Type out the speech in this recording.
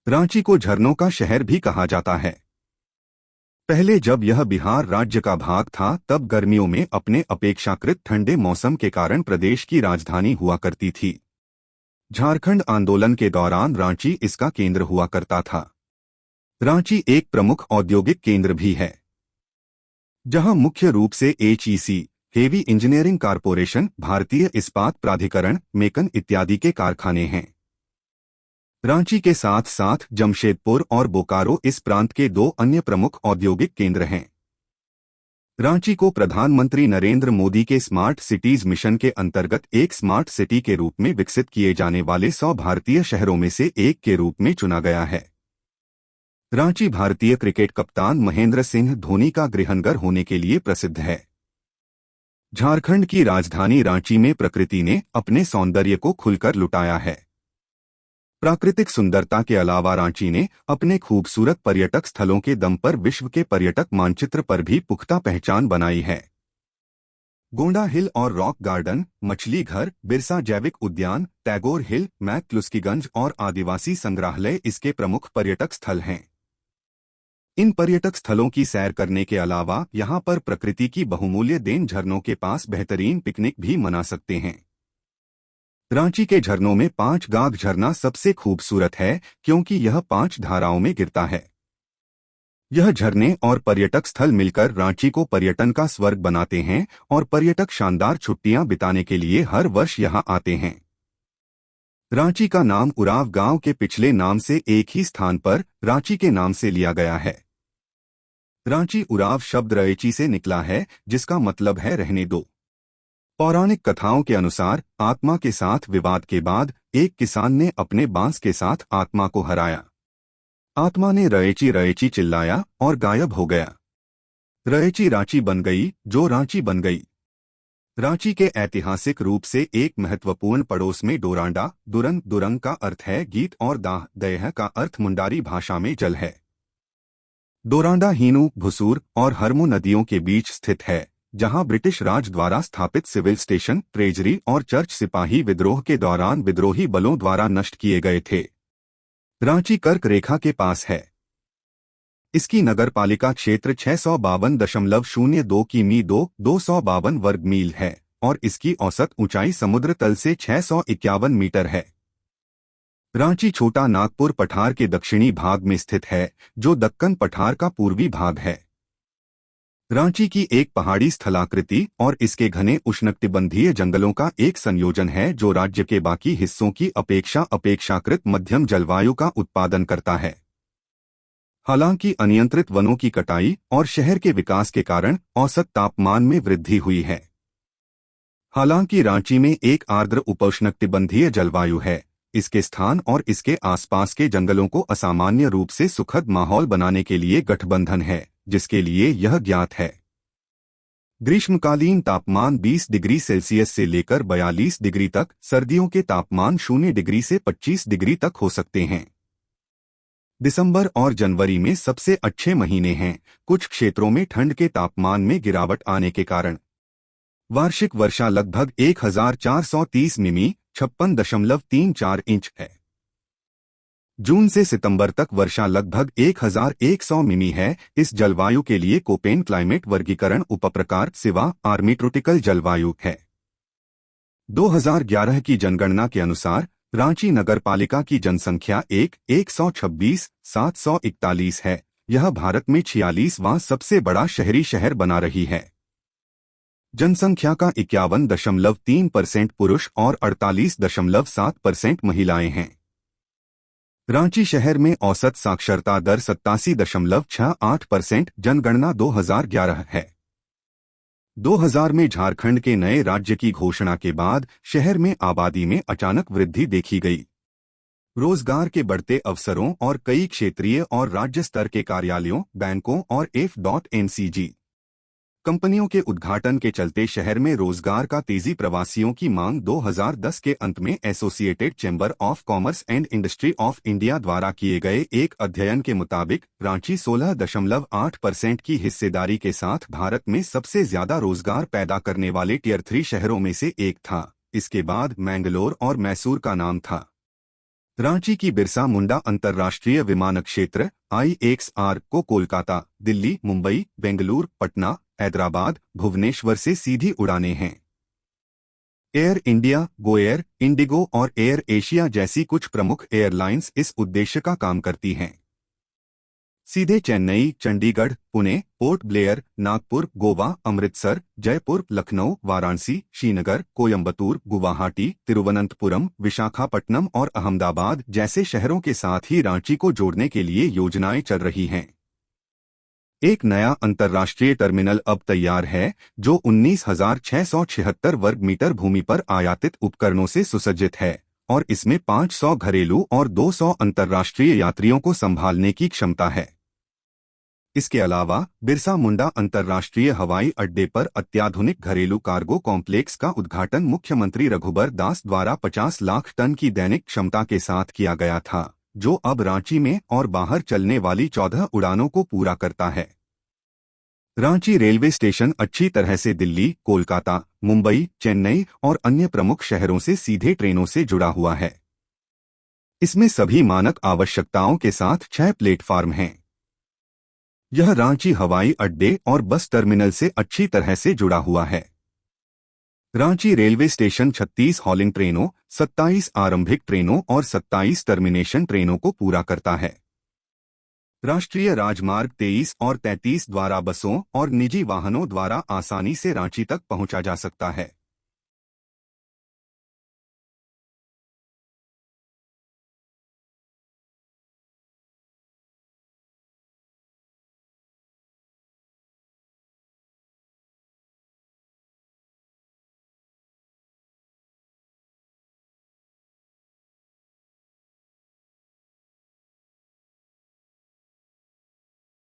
रांची को झरनों का शहर भी कहा जाता है। पहले जब यह बिहार राज्य का भाग था तब गर्मियों में अपने अपेक्षाकृत ठंडे मौसम के कारण प्रदेश की राजधानी हुआ करती थी। झारखंड आंदोलन के दौरान रांची इसका केंद्र हुआ करता था। रांची एक प्रमुख औद्योगिक केंद्र भी है, जहां मुख्य रूप से HEC, हेवी इंजीनियरिंग कारपोरेशन, भारतीय इस्पात प्राधिकरण, मेकन इत्यादि के कारखाने हैं। रांची के साथ साथ जमशेदपुर और बोकारो इस प्रांत के दो अन्य प्रमुख औद्योगिक केंद्र हैं। रांची को प्रधानमंत्री नरेंद्र मोदी के स्मार्ट सिटीज मिशन के अंतर्गत एक स्मार्ट सिटी के रूप में विकसित किए जाने वाले 100 भारतीय शहरों में से एक के रूप में चुना गया है। रांची भारतीय क्रिकेट कप्तान महेंद्र सिंह धोनी का गृहनगर होने के लिए प्रसिद्ध है। झारखंड की राजधानी रांची में प्रकृति ने अपने सौंदर्य को खुलकर लुटाया है। प्राकृतिक सुंदरता के अलावा रांची ने अपने खूबसूरत पर्यटक स्थलों के दम पर विश्व के पर्यटक मानचित्र पर भी पुख्ता पहचान बनाई है। गोंडा हिल और रॉक गार्डन, मछली घर, बिरसा जैविक उद्यान, टैगोर हिल, मैक्लुस्कीगंज और आदिवासी संग्रहालय इसके प्रमुख पर्यटक स्थल हैं। इन पर्यटक स्थलों की सैर करने के अलावा यहां पर प्रकृति की बहुमूल्य देन झरनों के पास बेहतरीन पिकनिक भी मना सकते हैं। रांची के झरनों में पांचगाग झरना सबसे खूबसूरत है क्योंकि यह 5 धाराओं में गिरता है। यह झरने और पर्यटक स्थल मिलकर रांची को पर्यटन का स्वर्ग बनाते हैं और पर्यटक शानदार छुट्टियां बिताने के लिए हर वर्ष यहां आते हैं। रांची का नाम उराव गांव के पिछले नाम से एक ही स्थान पर रांची के नाम से लिया गया है। रांची उराव शब्द रयची से निकला है, जिसका मतलब है रहने दो। पौराणिक कथाओं के अनुसार आत्मा के साथ विवाद के बाद एक किसान ने अपने बांस के साथ आत्मा को हराया। आत्मा ने रयची रयची चिल्लाया और गायब हो गया। रयची रांची बन गई, जो रांची बन गई। रांची के ऐतिहासिक रूप से एक महत्वपूर्ण पड़ोस में डोरांडा, दुरन, दुरंग का अर्थ है गीत और दाह, दयह का अर्थ मुंडारी भाषा में जल है। डोरांडा हीनू, भुसूर और हरमू नदियों के बीच स्थित है, जहां ब्रिटिश राज द्वारा स्थापित सिविल स्टेशन, ट्रेजरी और चर्च सिपाही विद्रोह के दौरान विद्रोही बलों द्वारा नष्ट किए गए थे। रांची कर्क रेखा के पास है। इसकी नगरपालिका क्षेत्र 652.02 किमी 252 वर्ग मील है और इसकी औसत ऊंचाई समुद्र तल से 651 मीटर है। रांची छोटा नागपुर पठार के दक्षिणी भाग में स्थित है, जो दक्कन पठार का पूर्वी भाग है। रांची की एक पहाड़ी स्थलाकृति और इसके घने उष्णकटिबंधीय जंगलों का एक संयोजन है जो राज्य के बाकी हिस्सों की अपेक्षा अपेक्षाकृत मध्यम जलवायु का उत्पादन करता है। हालांकि अनियंत्रित वनों की कटाई और शहर के विकास के कारण औसत तापमान में वृद्धि हुई है। हालांकि रांची में एक आर्द्र उपोष्णकटिबंधीय जलवायु है, इसके स्थान और इसके आसपास के जंगलों को असामान्य रूप से सुखद माहौल बनाने के लिए गठबंधन है, जिसके लिए यह ज्ञात है। ग्रीष्मकालीन तापमान 20 डिग्री सेल्सियस से लेकर 42 डिग्री तक, सर्दियों के तापमान 0 डिग्री से 25 डिग्री तक हो सकते हैं। दिसंबर और जनवरी में सबसे अच्छे महीने हैं, कुछ क्षेत्रों में ठंड के तापमान में गिरावट आने के कारण। वार्षिक वर्षा लगभग 1430 मिमी 56.34 इंच है। जून से सितंबर तक वर्षा लगभग 1100 मिमी है। इस जलवायु के लिए कोपेन क्लाइमेट वर्गीकरण उपप्रकार सिवा आर्मीट्रोटिकल जलवायु है। 2011 की जनगणना के अनुसार रांची नगरपालिका की जनसंख्या 1,126,741 है। यह भारत में 46वां सबसे बड़ा शहरी शहर बना रही है। जनसंख्या का 51.3% पुरुष और 48.7% महिलाएं हैं। रांची शहर में औसत साक्षरता दर 87.68%। जनगणना 2011 है। 2000 में झारखंड के नए राज्य की घोषणा के बाद शहर में आबादी में अचानक वृद्धि देखी गई। रोजगार के बढ़ते अवसरों और कई क्षेत्रीय और राज्य स्तर के कार्यालयों, बैंकों और FMCG कंपनियों के उद्घाटन के चलते शहर में रोजगार का तेजी। प्रवासियों की मांग 2010 के अंत में associated chamber of commerce and industry of India द्वारा किए गए एक अध्ययन के मुताबिक रांची 16.8% की हिस्सेदारी के साथ भारत में सबसे ज्यादा रोजगार पैदा करने वाले टियर 3 शहरों में से एक था। इसके बाद मैंगलोर और मैसूर का नाम था। रांची की बिरसा मुंडा अंतर्राष्ट्रीय विमानक्षेत्र IXR को कोलकाता, दिल्ली, मुंबई, बेंगलुरु, पटना, हैदराबाद, भुवनेश्वर से सीधी उड़ानें हैं। Air India, Go Air, Indigo और एयर एशिया जैसी कुछ प्रमुख एयरलाइंस इस उद्देश्य का काम करती हैं। सीधे चेन्नई, चंडीगढ़, पुणे, पोर्ट ब्लेयर, नागपुर, गोवा, अमृतसर, जयपुर, लखनऊ, वाराणसी, श्रीनगर, कोयंबटूर, गुवाहाटी, तिरुवनंतपुरम, विशाखापट्टनम और अहमदाबाद जैसे शहरों के साथ ही रांची को जोड़ने के लिए योजनाएं चल रही हैं। एक नया अंतर्राष्ट्रीय टर्मिनल अब तैयार है, जो 19,676 वर्ग मीटर भूमि पर आयातित उपकरणों से सुसज्जित है और इसमें 500 घरेलू और 200 अंतर्राष्ट्रीय यात्रियों को संभालने की क्षमता है। इसके अलावा बिरसा मुंडा अंतर्राष्ट्रीय हवाई अड्डे पर अत्याधुनिक घरेलू कार्गो कॉम्प्लेक्स का उद्घाटन मुख्यमंत्री रघुबर दास द्वारा 50 लाख टन की दैनिक क्षमता के साथ किया गया था, जो अब रांची में और बाहर चलने वाली 14 उड़ानों को पूरा करता है। रांची रेलवे स्टेशन अच्छी तरह से दिल्ली, कोलकाता, मुंबई, चेन्नई और अन्य प्रमुख शहरों से सीधे ट्रेनों से जुड़ा हुआ है। इसमें सभी मानक आवश्यकताओं के साथ 6 प्लेटफार्म हैं। यह रांची हवाई अड्डे और बस टर्मिनल से अच्छी तरह से जुड़ा हुआ है। रांची रेलवे स्टेशन 36 हॉलिंग ट्रेनों, 27 आरंभिक ट्रेनों और 27 टर्मिनेशन ट्रेनों को पूरा करता है। राष्ट्रीय राजमार्ग 23 और 33 द्वारा बसों और निजी वाहनों द्वारा आसानी से रांची तक पहुंचा जा सकता है।